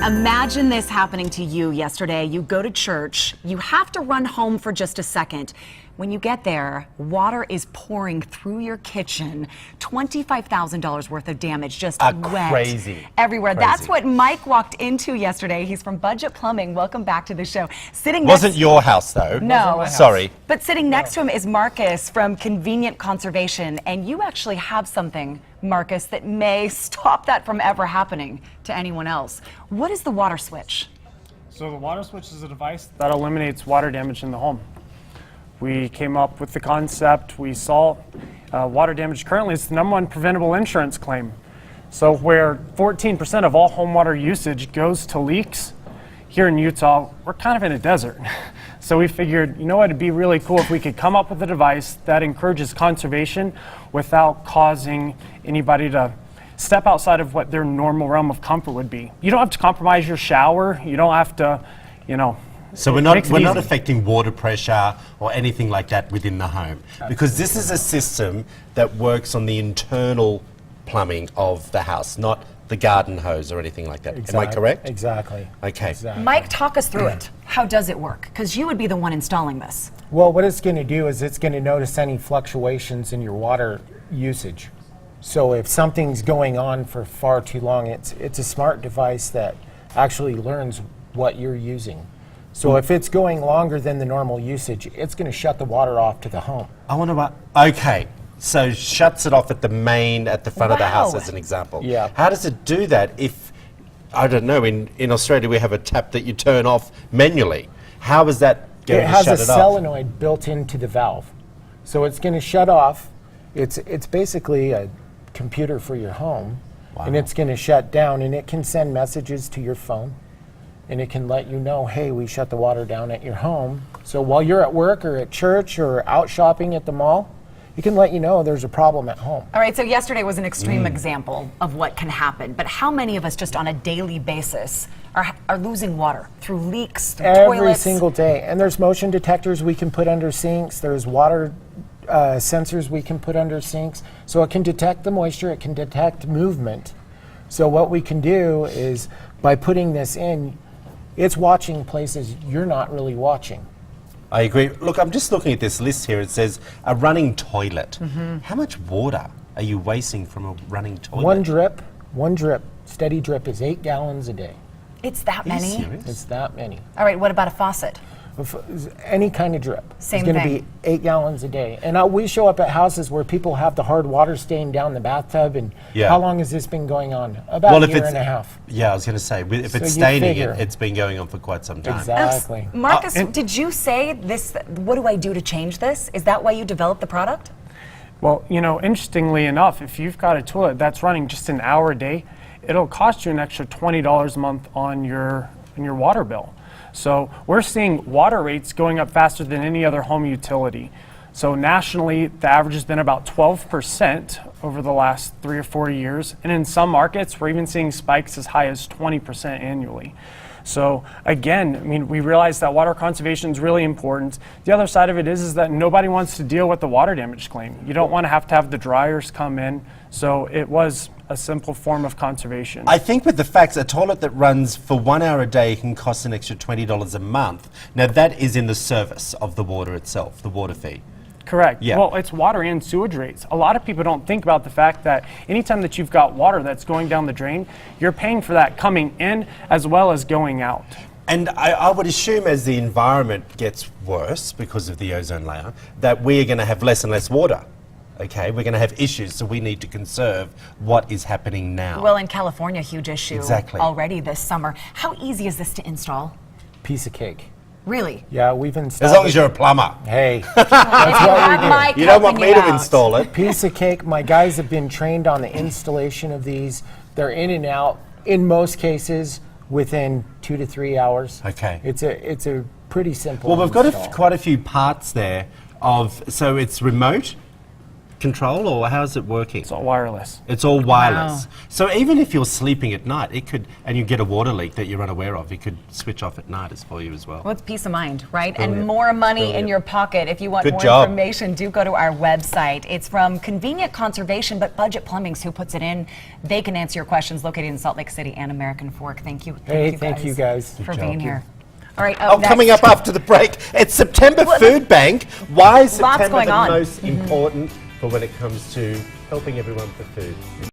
Imagine this happening to you yesterday. You go to church, you have to run home for just a second. When you get there, water is pouring through your kitchen. $25,000 worth of damage, just wet crazy. everywhere. Crazy. That's what Mike walked into yesterday. He's from Budget Plumbing. Welcome back to the show. Wasn't your house though? No. Sorry. But sitting next to him is Marcus from Convinient Conservation, and you actually have something, Marcus, that may stop that from ever happening to anyone else. What is the WaterSwitch? So the WaterSwitch is a device that eliminates water damage in the home. We came up with the concept. We saw water damage currently is the #1 preventable insurance claim. So where 14% of all home water usage goes to leaks, here in Utah, we're kind of in a desert. So we figured, you know what, it'd be really cool if we could come up with a device that encourages conservation without causing anybody to step outside of what their normal realm of comfort would be. You don't have to compromise your shower. You don't have to, So we're not affecting water pressure or anything like that within the home. Because this is a system that works on the internal plumbing of the house, not the garden hose or anything like that. Exactly. Am I correct? Exactly. Okay. Exactly. Mike, talk us through it. How does it work? Because you would be the one installing this. Well, what it's going to do is it's going to notice any fluctuations in your water usage. So if something's going on for far too long, it's a smart device that actually learns what you're using. So if it's going longer than the normal usage, it's going to shut the water off to the home. Okay. So shuts it off at the front of the house as an example. Yeah. How does it do that if, I don't know, in Australia we have a tap that you turn off manually. How is that going to shut it off? It has a solenoid built into the valve. So it's going to shut off. It's basically a computer for your home. Wow. And it's going to shut down, and it can send messages to your phone. And it can let you know, hey, we shut the water down at your home. So while you're at work or at church or out shopping at the mall, it can let you know there's a problem at home. All right, so yesterday was an extreme example of what can happen, but how many of us just on a daily basis are losing water through leaks, through Every toilets? single day. And there's motion detectors we can put under sinks. There's water sensors we can put under sinks. So it can detect the moisture, it can detect movement. So what we can do is, by putting this in, it's watching places you're not really watching. I agree. Look, I'm just looking at this list here. It says a running toilet. How much water are you wasting from a running toilet? One drip, steady drip is 8 gallons a day. It's that Are you many? serious? It's that many. All right, what about a faucet? Any kind of drip. Same It's going to thing. be 8 gallons a day. And we show up at houses where people have the hard water staying down the bathtub. And how long has this been going on? About a year and a half. Yeah, I was going to say, if So it's you staining figure. it's been going on for quite some time. Exactly. Marcus, did you say this? What do I do to change this? Is that why you developed the product? Well, interestingly enough, if you've got a toilet that's running just an hour a day, it'll cost you an extra $20 a month on your water bill. So we're seeing water rates going up faster than any other home utility. So nationally, the average has been about 12% over the last 3 or 4 years. And in some markets, we're even seeing spikes as high as 20% annually. So again, we realize that water conservation is really important. The other side of it is that nobody wants to deal with the water damage claim. You don't want to have the dryers come in. So it was a simple form of conservation. I think with the facts, a toilet that runs for 1 hour a day can cost an extra $20 a month. Now that is in the service of the water itself, the water fee. Correct. Yeah. Well, it's water and sewage rates. A lot of people don't think about the fact that anytime that you've got water that's going down the drain, you're paying for that coming in as well as going out. And I would assume as the environment gets worse because of the ozone layer, that we're going to have less and less water. Okay, we're going to have issues, so we need to conserve what is happening now. Well, in California, huge issue already this summer. How easy is this to install? Piece of cake. Really? Yeah, we've installed As long as you're a plumber. Hey, That's what Mike You don't want helping me you to out. install it. piece of cake. My guys have been trained on the installation of these. They're in and out, in most cases, within 2 to 3 hours. Okay. It's a pretty simple Well, we've got install. quite a few parts there so it's remote. control, or how's it working? It's all wireless. It's all wireless. Wow. So even if you're sleeping at night, it could, and you get a water leak that you're unaware of, it could switch off at night as for you as well. Well, it's peace of mind, right? Brilliant. And more money in Brilliant. your pocket. If you want Good more job. information, do go to our website. It's from Convenient Conservation, but Budget Plumbing's who puts it in. They can answer your questions, located in Salt Lake City and American Fork. Thank you. Thank you guys. For Good being job. here. All right, Oh, coming up after the break, it's September Well, Food Bank. Why is lots September going the on. most important for when it comes to helping everyone for food?